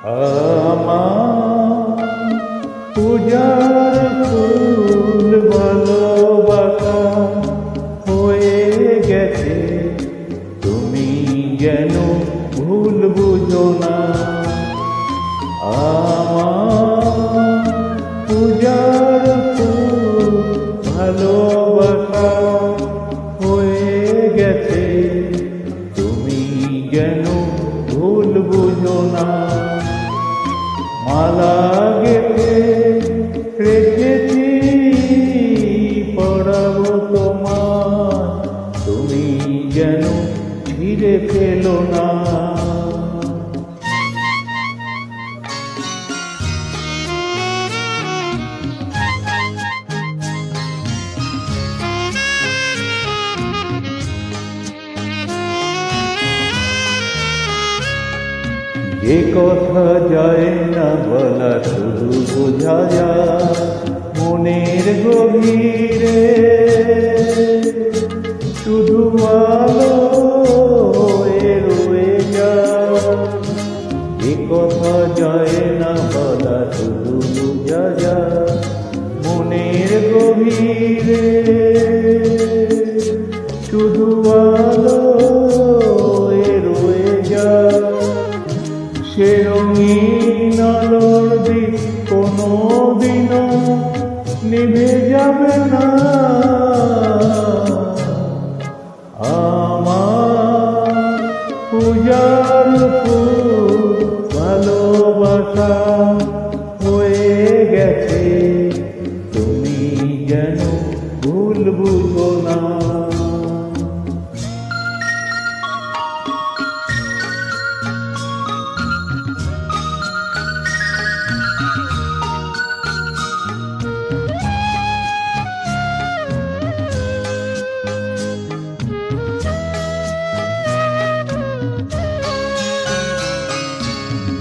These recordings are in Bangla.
আমার পূজার ফুল ভালোবাসা হয়ে গেছে, তুমি যেন ভুল বুঝো না। আমার পূজার ফুল ভালোবাসা হয়ে গেছে, তুমি যেন ভুল বুঝো না। মালা গেঁথে রেখেছি পরাবো তোমার, তুমি যেন ছিঁড়ে ফেলো না। যে কথা যায় না বলা শুধু বোঝা যায় মনের গভীরে, শুধু আলো রয়ে যায়। যে কথা যায় না বলা শুধু বোঝা যায় মনের গভীরে, শুধু আলো রয়ে যায়। সে রঙিন আলোর দিক কোনোদিনও নিভে যাবে না। আমার পূজার ফুল ভালোবাসা হয়ে গেছে, তুমি যেন ভুল বুঝো না।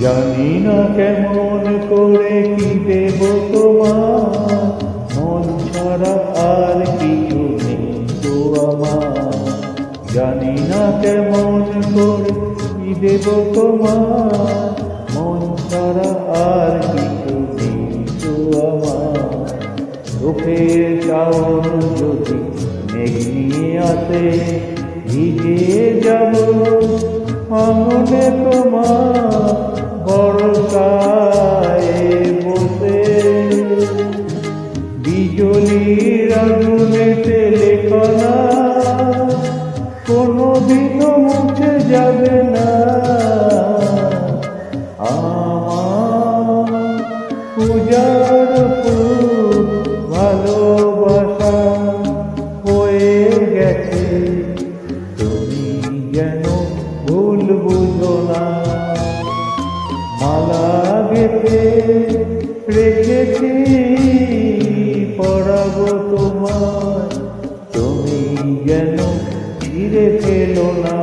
জানি না কেমন করে কি দেব তোমার, মন ছাড়া আর কিছু নেই তো আমার। জানি না কেমন করে কি দেব তোমার, মন ছাড়া আর কিছু নেই তো আমার। চোখের চাওন যদি মেঘ নিয়ে আসে, ভিজে যাব আঙুলে তোমার বর্ষায় বসে। বিজলির আগুনেতে লেখনা কোনোদিনও মুছে যাবে না। আমার পূজার ফুল ভালোবাসা হয়ে গেছে, তুমি যেন ভুল বুঝো না। মালা গেঁথে রেখেছি পরাবো তোমার, তুমি যেন ছিঁড়ে ফেলো না।